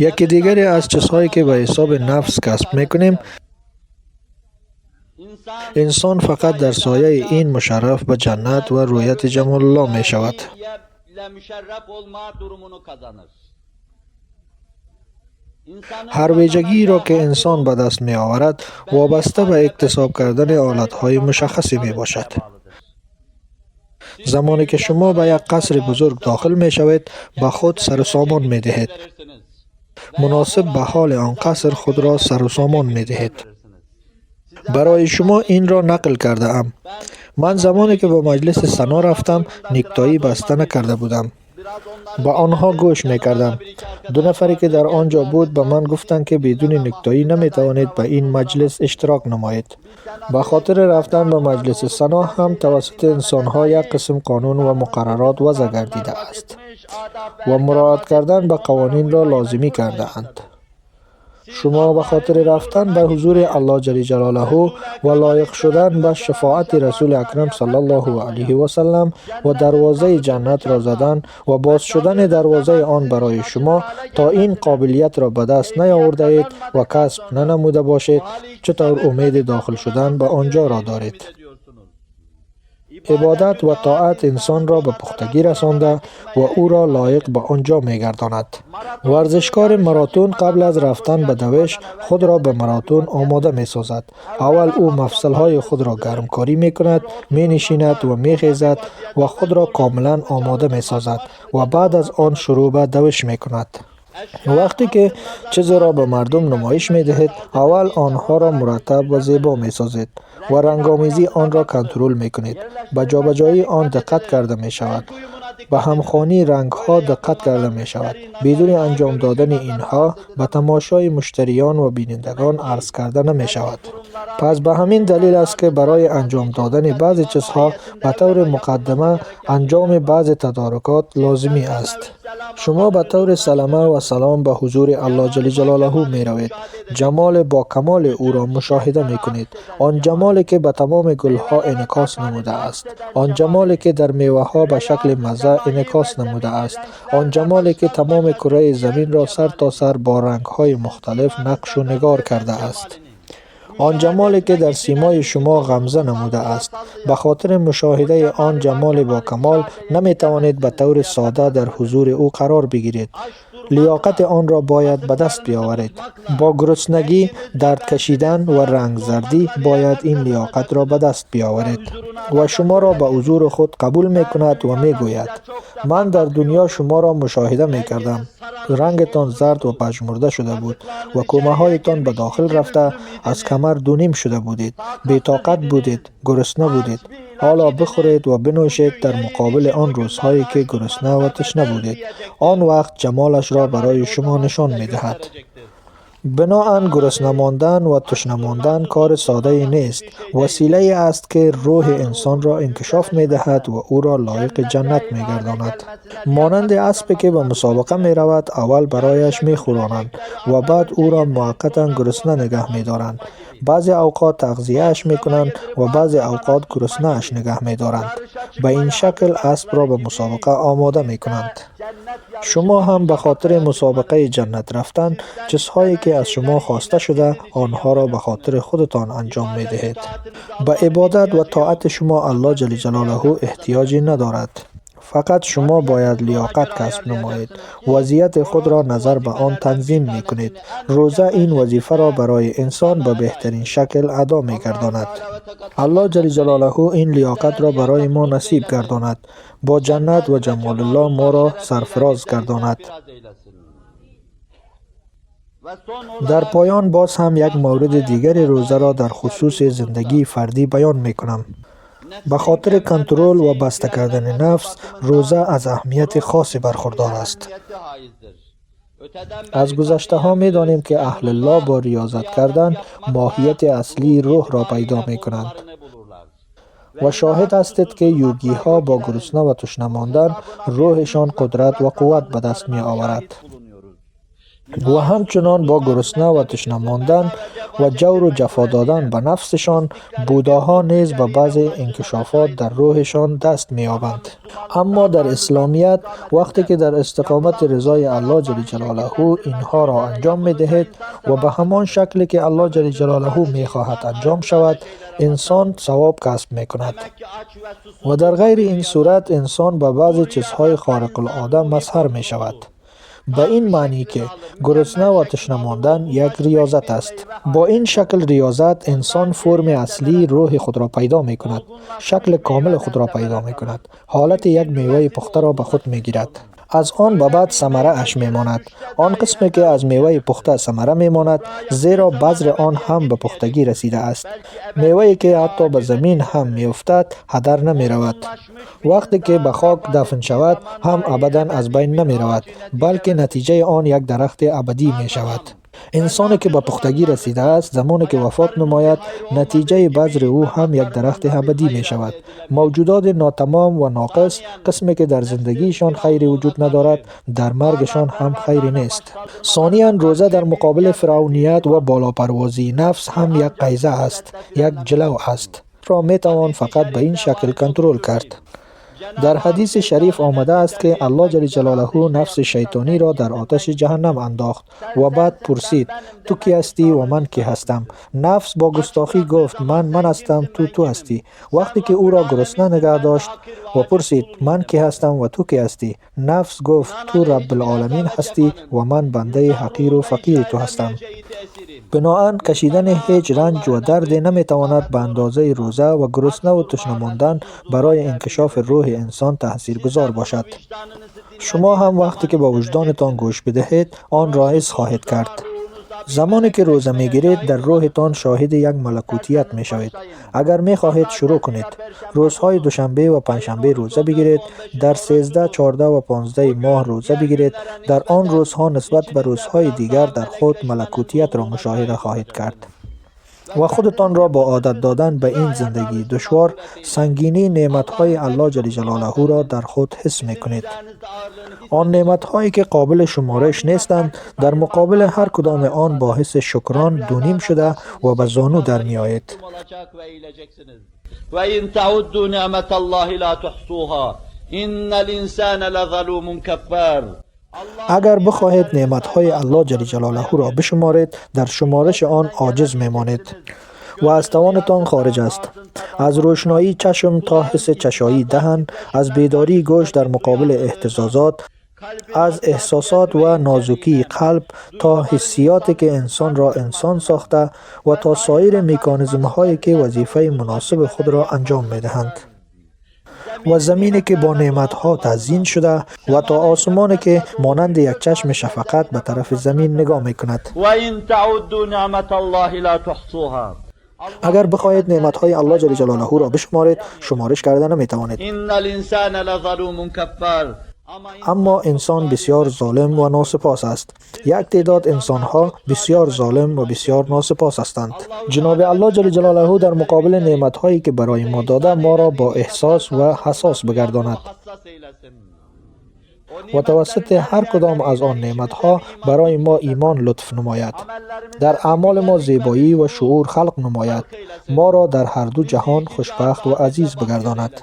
یکی دیگری از چیزهایی که به حساب نفس کسب میکنیم، انسان فقط در سایه این مشرف به جنت و رویت جمال الله می شود. هر ویژگی را که انسان به دست می آورد وابسته به اکتساب کردن آلتهای مشخصی می باشد. زمانی که شما به یک قصر بزرگ داخل می شوید به خود سر و سامان می دهید. مناسب به حال آن قصر خود را سر و سامان می دهید. برای شما این را نقل کرده ام. من زمانی که به مجلس سنا رفتم نیکتایی بسته نکرده بودم. با آنها گوش میکردم. 2 نفری که در آنجا بود به من گفتند که بدون نیکتایی نمیتوانید به این مجلس اشتراک نمایید. به خاطر رفتن به مجلس سنا هم توسط انسانها یک قسم قانون و مقررات وضع گردیده است و مراعات کردن به قوانین را لازمی کرده اند. شما به خاطر رفتن به حضور الله جل جلاله و لایق شدن به شفاعت رسول اکرم صلی الله علیه و سلم و دروازه جنت را زدن و باز شدن دروازه آن برای شما تا این قابلیت را به دست نیاورده اید و کسب ننموده باشید، چطور امید داخل شدن به آنجا را دارید؟ عبادت و طاعت انسان را به پختگی رسانده و او را لایق به آنجا می‌گرداند. ورزشکار ماراتون قبل از رفتن به دوش خود را به ماراتون آماده می‌سازد. اول او مفصل‌های خود را گرمکاری می‌کند، می‌نشیند و می‌خیزد و خود را کاملا آماده می‌سازد و بعد از آن شروع به دوش می‌کند. وقتی که چیزی را به مردم نمایش می‌دهید، اول آنها را مرتب و زیبا می‌سازید و رنگامیزی آن را کنترل می‌کنید. به جابجایی آن دقت کرده می‌شود. به همخوانی رنگ‌ها دقت کرده می‌شود. بدون انجام دادن اینها به تماشای مشتریان و بینندگان عرض کرده نمی‌شود. پس به همین دلیل است که برای انجام دادن بعضی چیزها به طور مقدمه انجام بعضی تدارکات لازمی است. شما به طور سلامه و سلام به حضور الله جل جلاله می روید. جمال با کمال او را مشاهده می کنید. آن جمالی که به تمام گلها انعکاس نموده است. آن جمالی که در میوه ها به شکل مزه انعکاس نموده است. آن جمالی که تمام کره زمین را سر تا سر با رنگ های مختلف نقش و نگار کرده است. آن جمالی که در سیمای شما غمزه نموده است. به خاطر مشاهده آن جمال با کمال نمی توانید به طور ساده در حضور او قرار بگیرید. لیاقت آن را باید به دست بیاورید. با گرسنگی، درد کشیدن و رنگ زردی باید این لیاقت را به دست بیاورید و شما را به حضور خود قبول می کند و می گوید: من در دنیا شما را مشاهده می کردم. رنگتان زرد و پژمرده شده بود و کومه هایتان به داخل رفته از کمر دونیم شده بودید. بی‌طاقت بودید، گرسنه بودید. حالا بخورید و بنوشید در مقابل آن روزهایی که گرسنه و تشنه بودید. آن وقت جمالش را برای شما نشان می دهد. بناهن گرسنه ماندن و تشنه ماندن کار ساده نیست. وسیله است که روح انسان را انکشاف می دهد و او را لایق جنت می گرداند. مانند اسبی که به مسابقه می رود، اول برایش می خورانند و بعد او را موقتا گرسنه نگه می دارند. بعضی اوقات تغذیه‌اش می کنند و بعضی اوقات گرسنه اش نگه می دارند. به این شکل اسب را به مسابقه آماده می کنند. شما هم به خاطر مسابقه جنت رفتن چیزهایی که از شما خواسته شده آنها را به خاطر خودتان انجام می دهید. به عبادت و طاعت شما الله جل جلاله احتیاجی ندارد. فقط شما باید لیاقت کسب نمایید. وضعیت خود را نظر به آن تنظیم می کنید. روزه این وظیفه را برای انسان به بهترین شکل ادا می گرداند. الله جل جلاله این لیاقت را برای ما نصیب گرداند. با جنت و جمال الله ما را سرفراز گرداند. در پایان باز هم یک مورد دیگر روزه را در خصوص زندگی فردی بیان می کنم. به خاطر کنترل و بسته کردن نفس، روزه از اهمیت خاصی برخوردار است. از گذشته ها می دانیم که اهل الله با ریاضت کردن ماهیت اصلی روح را پیدا می کنند. و شاهد هستید که یوگی ها با گرسنه و تشنه ماندن روحشان قدرت و قوت به دست می آورد. و همچنان با گرسنه و تشنه ماندن و جور و جفا دادن به نفسشان، بوداها نیز به بعض انکشافات در روحشان دست می‌یابند. اما در اسلامیت وقتی که در استقامت رضای الله جل جلاله اینها را انجام می‌دهید و به همان شکلی که الله جل جلاله می‌خواهد انجام شود، انسان ثواب کسب می‌کند و در غیر این صورت انسان به بعضی چیزهای خارق العاده مسحر می‌شود. به این معنی که گرسنه و تشنه ماندن یک ریاضت است. با این شکل ریاضت انسان فرم اصلی روح خود را پیدا می کند، شکل کامل خود را پیدا می کند، حالت یک میوه پخته را به خود می گیرد. از آن به بعد ثمره اش می ماند. آن قسمی که از میوه پخته ثمره می ماند، زیرا بذر آن هم به پختگی رسیده است. میوه‌ای که حتی به زمین هم می افتد هدر نمی رود. وقتی که به خاک دفن شود هم ابدا از بین نمی رود، بلکه نتیجه آن یک درخت ابدی می شود. انسانی که به پختگی رسیده است زمانی که وفات نماید، نتیجه بذر او هم یک درخت ابدی می شود. موجودات ناتمام و ناقص، قسمی که در زندگیشان خیری وجود ندارد، در مرگشان هم خیری نیست. ثانیاً روزه در مقابل فرعونیت و بالاپروازی نفس هم یک قیزه است، یک جلو است را می توان فقط به این شکل کنترل کرد. در حدیث شریف آمده است که الله جل جلاله نفس شیطانی را در آتش جهنم انداخت و بعد پرسید تو کی هستی و من کی هستم؟ نفس با گستاخی گفت من هستم، تو هستی. وقتی که او را گرسنه نگه داشت و پرسید من کی هستم و تو کی هستی؟ نفس گفت تو رب العالمین هستی و من بنده حقیر و فقیر تو هستم. بناهن کشیدن هیچ رنج و درد نمیتواند به اندازه روزه و گرسنه و تشنه ماندن برای انکشاف روح انسان تاثیرگذار باشد. شما هم وقتی که به وجدانتان گوش بدهید آن را حس خواهید کرد. زمانی که روزه میگیرید در روحتان شاهد یک ملکوتیت میشوید. اگر میخواهید شروع کنید روزهای دوشنبه و پنجشنبه روزه بگیرید، در 13، 14 و 15 ماه روزه بگیرید، در آن روزها نسبت به روزهای دیگر در خود ملکوتیت را مشاهده خواهید کرد و خودتان را با عادت دادن به این زندگی دشوار سنگینی نعمتهای الله جل جلاله را در خود حس میکنید. آن نعمتهایی که قابل شمارش نیستند در مقابل هر کدام آن باعث شکران دونیم شده و به زانو در می آید. و این تعدوا نعمت الله لا تحصوها ان الانسان لظلوم کفار. اگر بخواهید نعمتهای الله جل جلاله را بشمارید در شمارش آن عاجز میمانید و از توانتان خارج است. از روشنایی چشم تا حس چشایی دهن، از بیداری گوش در مقابل اهتزازات، از احساسات و نازکی قلب تا حسیاتی که انسان را انسان ساخته و تا سایر مکانیزم هایی که وظیفه مناسب خود را انجام می دهند. و زمینی که با نعمتها تزیین شده و تا آسمانی که مانند یک چشم شفقت به طرف زمین نگاه می کند. و این تعدوا نعمت الله لا تحصوها. اگر بخواهید نعمتهای الله جل جلاله را بشمارید شمارش کردن نمی توانید. ان الانسان لظلوم کفار. اما انسان بسیار ظالم و ناسپاس است. یک تعداد انسانها بسیار ظالم و بسیار ناسپاس هستند. جناب الله جل جلاله در مقابل نعمتهایی که برای ما داده ما را با احساس و حساس بگرداند و توسط هر کدام از آن نعمتها برای ما ایمان لطف نماید، در اعمال ما زیبایی و شعور خلق نماید، ما را در هر دو جهان خوشبخت و عزیز بگرداند.